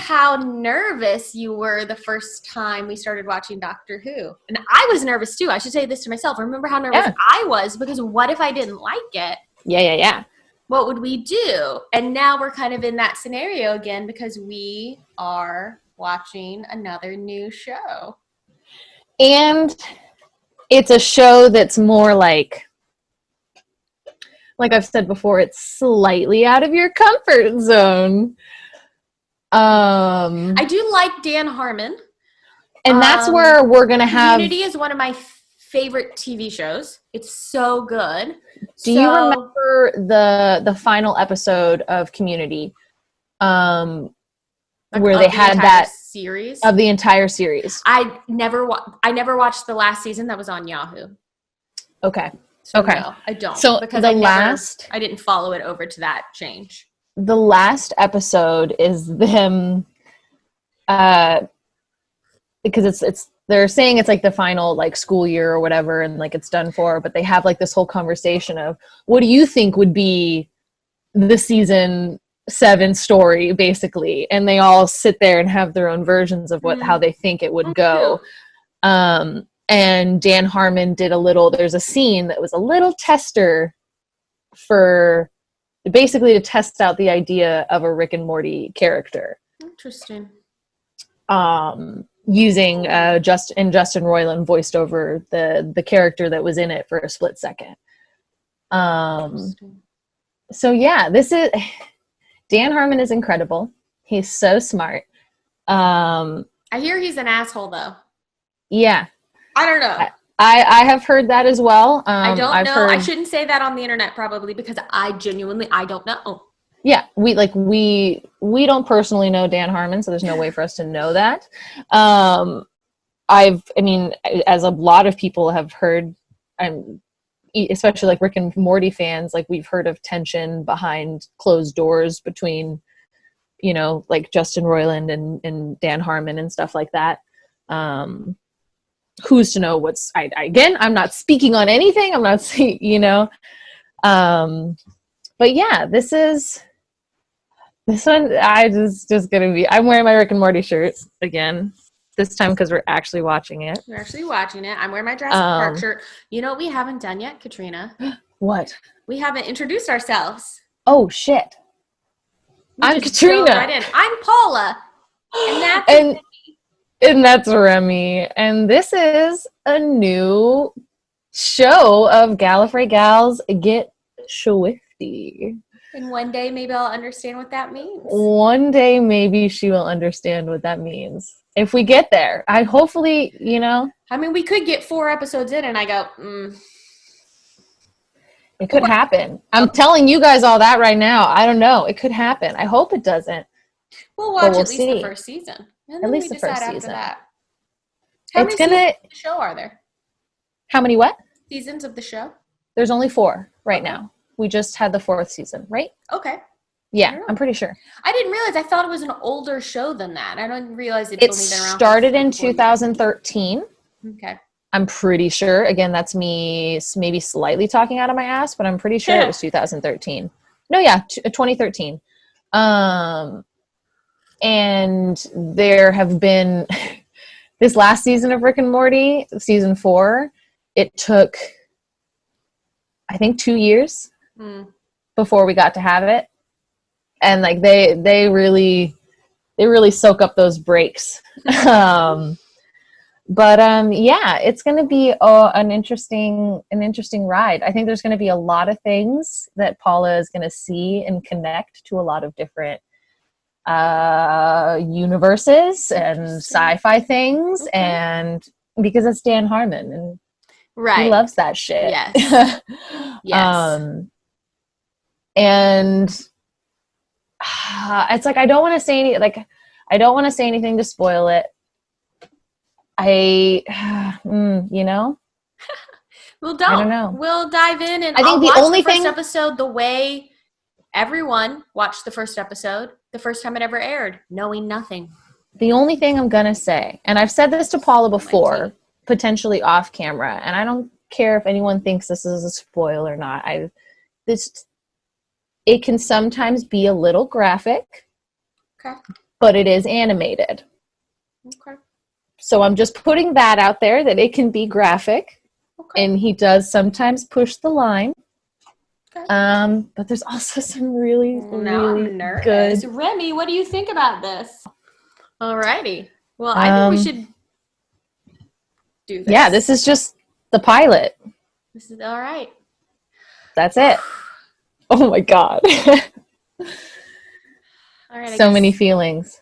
how nervous you were the first time we started watching Doctor Who. And I was nervous too. I should say this to myself. Remember how nervous I was, because what if I didn't like it? Yeah. What would we do? And now we're kind of in that scenario again because we are watching another new show. And it's a show that's more like I've said before, it's slightly out of your comfort zone. I do like Dan Harmon. And that's where we're going to have... Community is one of my favorite TV shows. It's so good. Do you remember the final episode of Community? Where they had that series of the entire series. I never watched the last season that was on Yahoo. Okay. So no, I don't. So because I didn't follow it over to that change. The last episode is them, because it's they're saying it's like the final like school year or whatever, and like it's done for. But they have like this whole conversation of what do you think would be the season 7 story, basically, and they all sit there and have their own versions of how they think it would go. And Dan Harmon did there's a scene that was a little tester for basically to test out the idea of a Rick and Morty character. Interesting. Using Justin Roiland voiced over the character that was in it for a split second. So yeah, Dan Harmon is incredible. He's so smart. I hear he's an asshole though. Yeah. I don't know. I have heard that as well. I don't know. I shouldn't say that on the internet probably because I don't know. Yeah, we don't personally know Dan Harmon, so there's no way for us to know that. As a lot of people have heard, especially like Rick and Morty fans, like we've heard of tension behind closed doors between, like Justin Roiland and Dan Harmon and stuff like that. Who's to know what's I'm not speaking on anything. I'm not saying, but yeah, this one just gonna be, I'm wearing my Rick and Morty shirt again, this time because we're actually watching it. We're actually watching it. I'm wearing my Jurassic Park shirt. You know what we haven't done yet, Katrina? What? We haven't introduced ourselves. Oh shit. I'm Katrina. Right in. I'm Paula. And that's Remy. And this is a new show of Gallifrey Gals Get Schwifty. And one day maybe I'll understand what that means. One day maybe she will understand what that means. If we get there. Hopefully, I mean, we could get 4 episodes in and I go, It could happen. I'm telling you guys all that right now. I don't know. It could happen. I hope it doesn't. We'll watch at least the first season. And then at least we the first decide season. After that. How many seasons of the show are there? How many what? Seasons of the show? There's only 4 right now. We just had the 4th season, right? Okay. Yeah, I'm pretty sure. I didn't realize. I thought it was an older show than that. I didn't realize it only been around. It started in 2013. Okay. I'm pretty sure. Again, that's me maybe slightly talking out of my ass, but I'm pretty sure it was 2013. No, yeah, 2013. And there have been this last season of Rick and Morty, season 4. It took, I think, 2 years before we got to have it, and like they really soak up those breaks. But yeah, it's going to be an interesting ride. I think there's going to be a lot of things that Paula is going to see and connect to a lot of different universes and sci-fi things, and because it's Dan Harmon and he loves that shit. Yes. Yes. And it's like I don't want to say anything to spoil it. Well, don't. I don't know. We'll dive in, and I think the only first episode the way everyone watched the first episode the first time it ever aired, knowing nothing. The only thing I'm gonna say, and I've said this to Paula before, potentially off camera, and I don't care if anyone thinks this is a spoil or not. It can sometimes be a little graphic. Okay. but it is animated. Okay. So I'm just putting that out there that it can be graphic. Okay. And he does sometimes push the line. Okay. But there's also some really, Now really I'm nervous. good. Remy, what do you think about this? Alrighty. Well, I think we should do this. Yeah, this is just the pilot. This is all right. That's it. Oh my god. All right. So many feelings.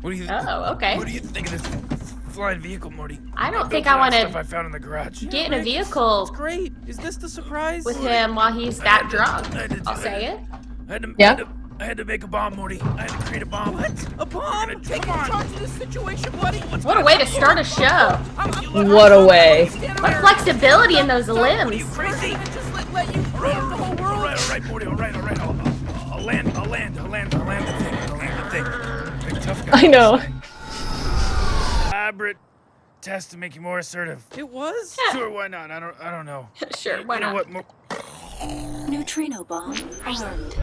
What do you? Oh, okay. What do you think of this flying vehicle, Morty? I don't built think it I out of want stuff I to found in the garage. get in a vehicle It's great. Is this the surprise? with him while he's that drunk. I'll say it. I had to make a bomb, Morty. I had to create a bomb. What? A bomb? Take charge of this situation, buddy. What a way to start a show. What a way. What flexibility in those limbs. Are you crazy? Just let you rule the whole world. All right, Morty. All right. I'll land the thing. Big tough guy. I know. Elaborate test to make you more assertive. It was? Sure, why not? I don't know. Sure, why You know not? what? Neutrino bomb armed.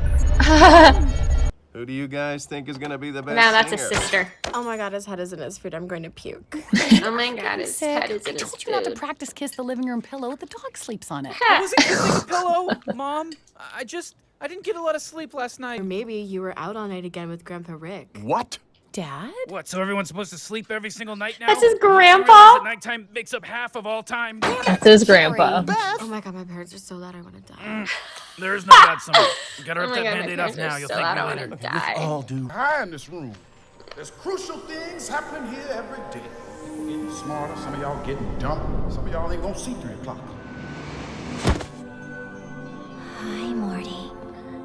Who do you guys think is gonna be the best Now that's a singer? sister. Oh my god, his head is in his food. I'm going to puke. Oh my god, his head is in I his told you not to food. practice kiss the living room pillow. The dog sleeps on it. I wasn't kissing a pillow, Mom. I didn't get a lot of sleep last night. Or maybe you were out all night again with Grandpa Rick. What? Dad? What? So everyone's supposed to sleep every single night now? That's his You realize grandpa? that nighttime makes up half of all time. That's his grandpa. Oh my god, my parents are so loud I want to die. There is no God somewhere. You gotta Oh rip my that god, my Band-Aid off parents now. are You'll so thank loud, me I later. want to die. All do. High in this room. There's crucial things happening here every day. People getting smarter, some of y'all getting dumber, some of y'all ain't gonna see 3 o'clock. Hi, Morty.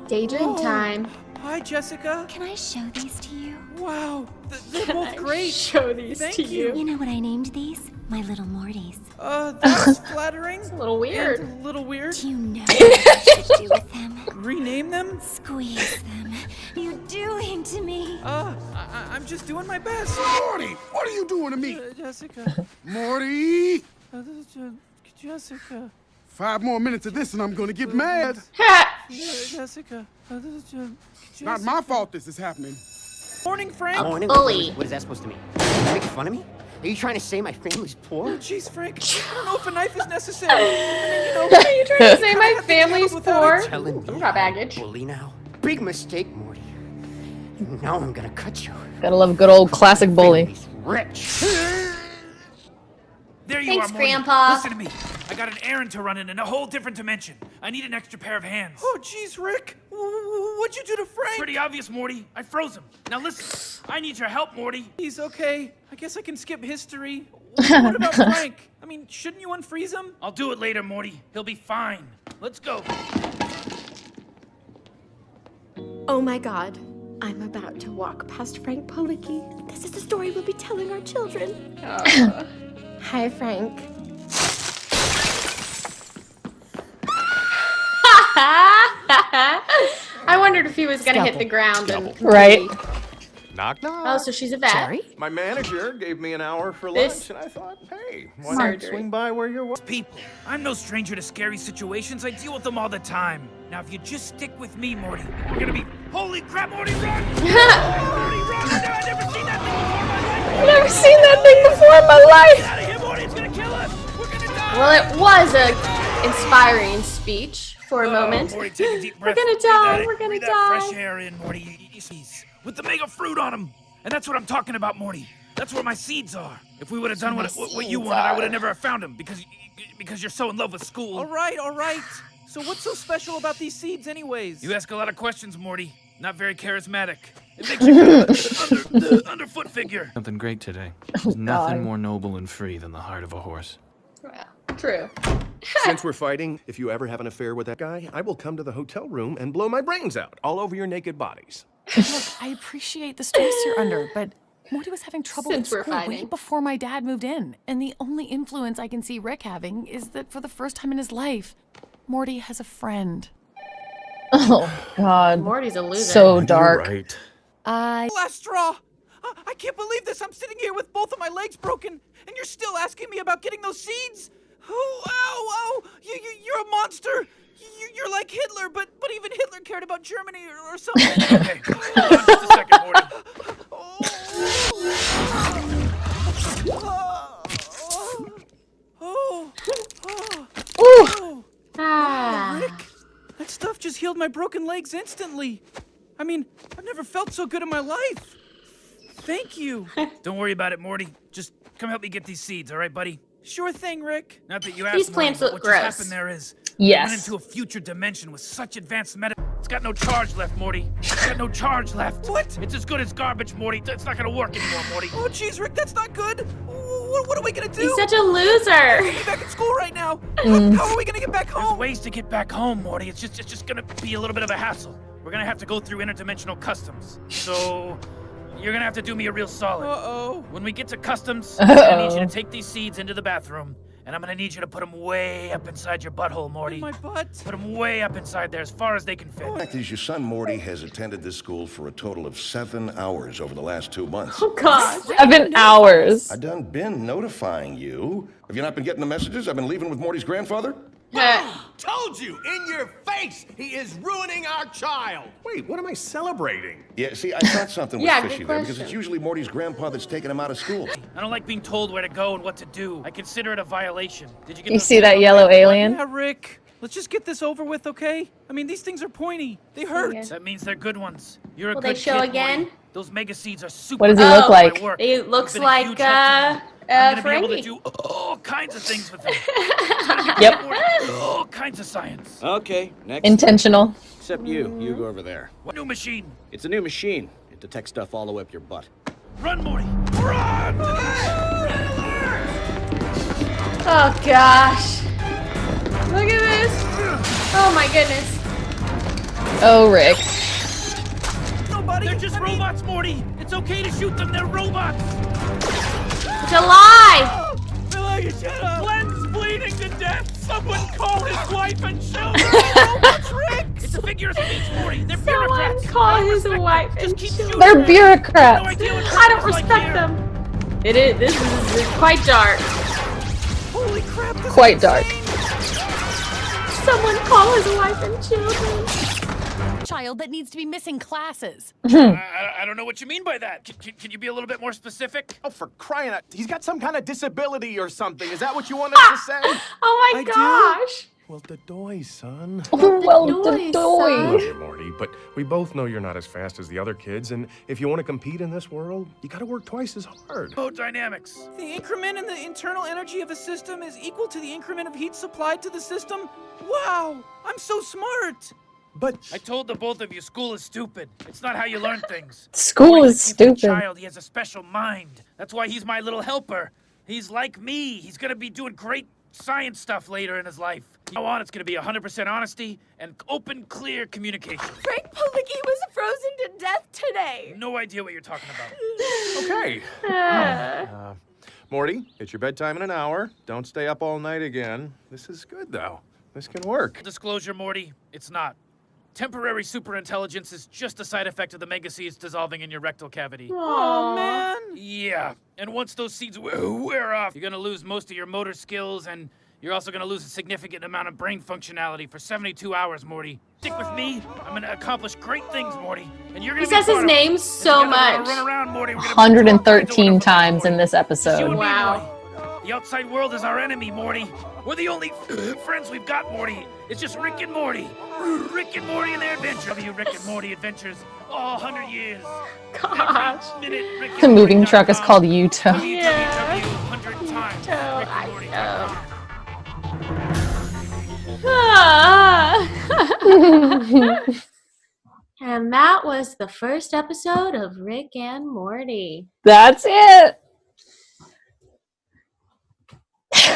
Daydream time. Hi, Jessica. Can I show these to you? Wow, they're both great. Show these Thank to you. You know what I named these? My little Mortys. That's flattering. A little weird. And a little weird. Do you know what I should do with them? Rename them? Squeeze them. You doing to me? I'm just doing my best. Morty, what are you doing to me? Jessica. Morty! Jessica. 5 more minutes of this and I'm gonna get mad. Jessica. Not my fault this is happening. Morning, Frank. Morning. Bully. What is that supposed to mean? You making fun of me? Are you trying to say my family's poor? Jeez, Frank. I don't know if a knife is necessary. I mean, you know. Are you trying to say my have to deal family's with poor? that. Telling me I've got I'm a baggage. bully now. Big mistake, Morty. Now I'm gonna cut you. Gotta love a good old classic bully. Family's rich. There you Thanks, are, Morty. Grandpa. Listen to me. I got an errand to run in a whole different dimension. I need an extra pair of hands. Oh, jeez, Rick. What'd you do to Frank? Pretty obvious, Morty. I froze him. Now listen. I need your help, Morty. He's okay. I guess I can skip history. What about Frank? I mean, shouldn't you unfreeze him? I'll do it later, Morty. He'll be fine. Let's go. Oh my god. I'm about to walk past Frank Policki. This is the story we'll be telling our children. Hi, Frank. I wondered if he was gonna hit the ground and Right. Knock knock. Oh, so she's a vet. Jerry? My manager gave me an hour for This- lunch, and I thought, hey, why not Surgery. swing by where you're? People, I'm no stranger to scary situations. I deal with them all the time. Now, if you just stick with me, Morty, we're gonna be. Holy crap, Morty, run! Morty, run! I've never seen that thing before in my life. I've never seen that thing before in my Get life. out of here, Morty! It's gonna kill us. We're gonna die. Well, it was a inspiring speech for a moment. Morty, take a deep breath. gonna Breathe die, that- we're gonna breathe that die. fresh air in, Morty. With the mega fruit on them. And that's what I'm talking about, Morty. That's where my seeds are. If we would have done what you wanted, I would have never have found them because you're so in love with school. All right. So what's so special about these seeds anyways? You ask a lot of questions, Morty. Not very charismatic. It makes you feel the underfoot figure. Something great today. There's nothing more noble and free than the heart of a horse. Well, true. Since we're fighting, if you ever have an affair with that guy, I will come to the hotel room and blow my brains out all over your naked bodies. Look, I appreciate the stress you're under, but Morty was having trouble Since in we're school way fighting. before my dad moved in. And the only influence I can see Rick having is that for the first time in his life, Morty has a friend. Oh God. Morty's a loser. So dark. Right. Last straw. I can't believe this. I'm sitting here with both of my legs broken, and you're still asking me about getting those seeds? Oh, ow! You're a monster. You're like Hitler, but even Hitler cared about Germany or something. Okay, hold on just a second, Morty. legs instantly. I mean, I've never felt so good in my life. Thank you. Don't worry about it, Morty. Just come help me get these seeds, all right, buddy? Sure thing, Rick. Not that you asked, These plants Morty, look but what gross. just happened there is... Yes. I went into a future dimension with such advanced medicine. It's got no charge left, Morty. It's got no charge left. What? It's as good as garbage, Morty. It's not gonna work anymore, Morty. Oh, jeez, Rick, that's not good. What are we gonna do? He's such a loser. We're back at school right now. How are we gonna get back There's home? ways to get back home, Morty. It's just gonna be a little bit of a hassle. We're gonna have to go through interdimensional customs. So... you're gonna have to do me a real solid. Uh-oh. When we get to customs, I need you to take these seeds into the bathroom, and I'm gonna need you to put them way up inside your butthole, Morty. In my butt? Put them way up inside there, as far as they can fit. The fact is, your son Morty has attended this school for a total of 7 hours over the last 2 months. Oh, gosh. 7 hours. I done been notifying you. Have you not been getting the messages? I've been leaving with Morty's grandfather? Told you, in your face, he is ruining our child. Wait, what am I celebrating? Yeah, see, I thought something was Yeah, fishy good there because question. it's usually Morty's grandpa that's taking him out of school. I don't like being told where to go and what to do. I consider it a violation. Did you get You those see that seeds? yellow alien? Yeah, Rick. Let's just get this over with, okay? I mean, these things are pointy. They hurt. Yeah. That means they're good ones. You're a Will good they show kid, again? Morty. Those mega seeds are super. What does he good look for my like? work. It looks You've been a huge like, help to me. I'm gonna be able to Frankie. do all kinds of things with them. Yep. All kinds of science. Okay, next. Intentional. Except you go over there. What new machine? It's a new machine. It detects stuff all the way up your butt. Run, Morty! Run! Oh, gosh. Look at this. Oh, my goodness. Oh, Rick. Nobody. They're just robots, Morty. It's okay to shoot them. They're robots. It's a lie. Shut up. Glenn's bleeding to death. Someone call his wife and children. Robots, Rick. It's a figure of speech, Morty. They're Someone bureaucrats. call his wife Just and keep children. shooting. They're No bureaucrats. idea what I don't it's like respect here. them. It is. This is quite dark. Holy crap, this Quite is dark. insane. Someone call his wife and children. Child that needs to be missing classes. I don't know what you mean by that. Can you be a little bit more specific? Oh, for crying out! He's got some kind of disability or something. Is that what you wanted to say? Oh my I do? gosh. Well, the doy, son. Oh, well, the noise, doy. Love you, Morty, but we both know you're not as fast as the other kids, and if you want to compete in this world, you gotta work twice as hard. Oh, dynamics. The increment in the internal energy of a system is equal to the increment of heat supplied to the system. Wow, I'm so smart. But I told the both of you school is stupid. It's not how you learn things. School is Morty's a gifted stupid. child. He has a special mind. That's why he's my little helper. He's like me. He's gonna be doing great science stuff later in his life. From now on, it's gonna be 100% honesty and open, clear communication. Frank Policki was frozen to death today. No idea what you're talking about. okay. Uh, Morty, it's your bedtime in an hour. Don't stay up all night again. This is good, though. This can work. Disclosure, Morty, it's not. Temporary superintelligence is just a side effect of the mega seeds dissolving in your rectal cavity. Oh, man. Yeah, and once those seeds wear off, you're gonna lose most of your motor skills, and you're also gonna lose a significant amount of brain functionality for 72 hours, Morty. Stick with me. I'm gonna accomplish great things, Morty. And you're gonna he be says his part of name it. so And together we're much. gonna run around, Morty. We're gonna 113 times in this You episode. and me, Wow. Morty. The outside world is our enemy, Morty. We're the only friends we've got, Morty. It's just Rick and Morty. Rick and Morty and their adventures. W Rick and Morty adventures. All 100 years. Gosh. Every minute, Rick and The moving truck is Morty.com. called Utah. www 100 times. Oh, Rick and Morty.com. And that was the first episode of Rick and Morty. That's it.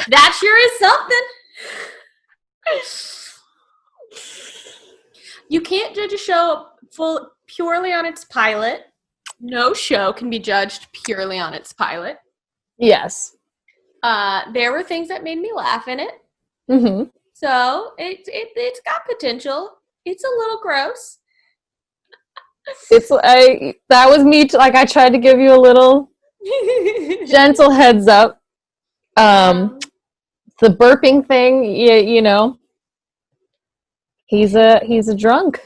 That sure is something. You can't judge a show purely on its pilot. No show can be judged purely on its pilot. Yes. There were things that made me laugh in it. Mm-hmm. So it's got potential. It's a little gross. That was me. Like I tried to give you a little gentle heads up. The burping thing, you know, he's a drunk.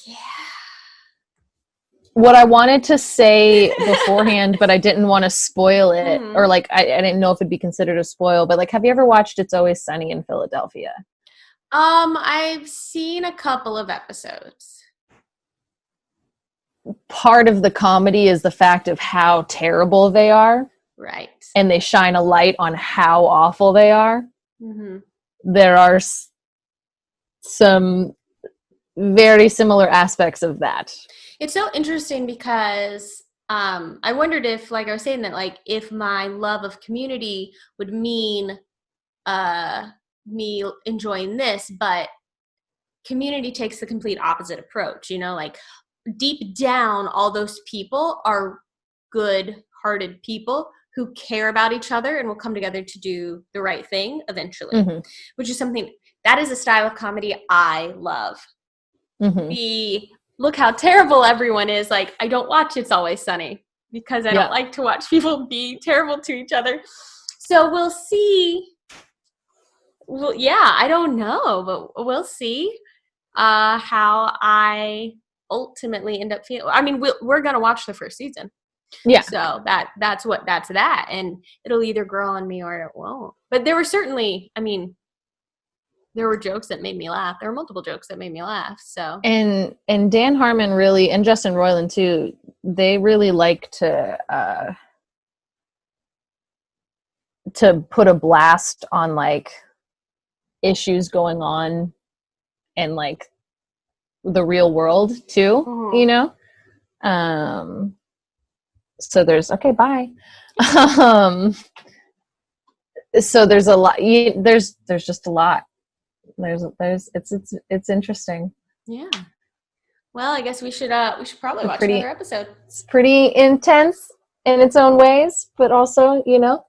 Yeah. What I wanted to say beforehand, but I didn't want to spoil it, or like I didn't know if it'd be considered a spoil. But like, have you ever watched It's Always Sunny in Philadelphia? I've seen a couple of episodes. Part of the comedy is the fact of how terrible they are. Right. And they shine a light on how awful they are. Mm-hmm. There are some very similar aspects of that. It's so interesting because I wondered if, like I was saying, that like if my love of Community would mean me enjoying this, but Community takes the complete opposite approach. You know, like deep down, all those people are good-hearted people who care about each other and will come together to do the right thing eventually, which is something that is a style of comedy I love. The look how terrible everyone is. Like, I don't watch It's Always Sunny because I don't like to watch people be terrible to each other. So we'll see. Well, yeah, I don't know, but we'll see how I ultimately end up feeling. I mean, we're going to watch the first season. Yeah. So that's that. And it'll either grow on me or it won't. But there were certainly, I mean, there were jokes that made me laugh. There were multiple jokes that made me laugh. So and Dan Harmon really, and Justin Roiland too, they really like to put a blast on like issues going on in like the real world too, you know? So there's bye. So there's a lot. There's just a lot. It's interesting. Yeah. Well, I guess we should probably watch another episode. It's pretty intense in its own ways, but also, you know,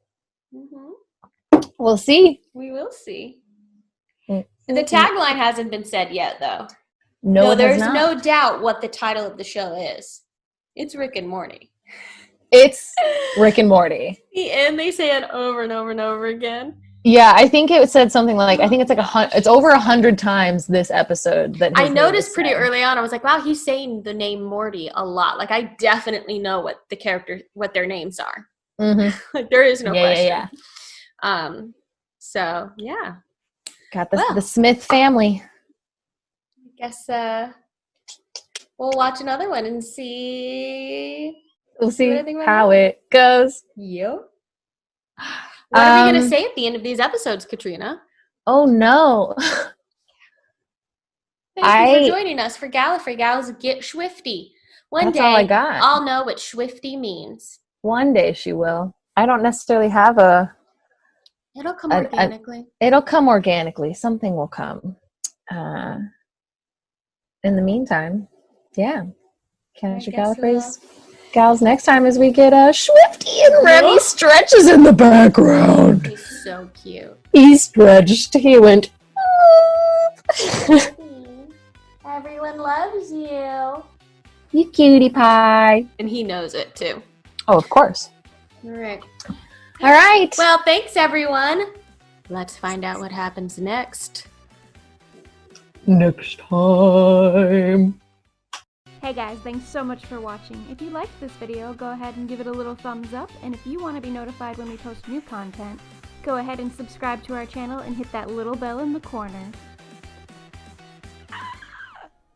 we'll see. We will see. The tagline hasn't been said yet, though. No, there's no doubt what the title of the show is. It's Rick and Morty. It's Rick and Morty. And they say it over and over and over again. Yeah, I think it said something like, I think it's like it's over 100 times this episode that I noticed pretty early on. I was like, wow, he's saying the name Morty a lot. Like, I definitely know what their names are. Like, there is no question. Yeah. So yeah. Got the Smith family. I guess we'll watch another one and see. We'll see how it goes. Yep. What are we going to say at the end of these episodes, Katrina? Oh, no. Thank you for joining us for Gallifrey Gals Get Schwifty. One day, all I got. I'll know what Schwifty means. One day she will. I don't necessarily have a... It'll come organically. It'll come organically. Something will come. In the meantime, yeah. Catch your Gallifrey's Gals next time as we get Schwifty and Remy stretches in the background. He's so cute. He stretched. He went. Everyone loves you. You cutie pie. And he knows it too. Oh, of course. All right. All right. Well, thanks everyone. Let's find out what happens next. Next time. Hey guys, thanks so much for watching. If you liked this video, go ahead and give it a little thumbs up, and if you want to be notified when we post new content, go ahead and subscribe to our channel and hit that little bell in the corner.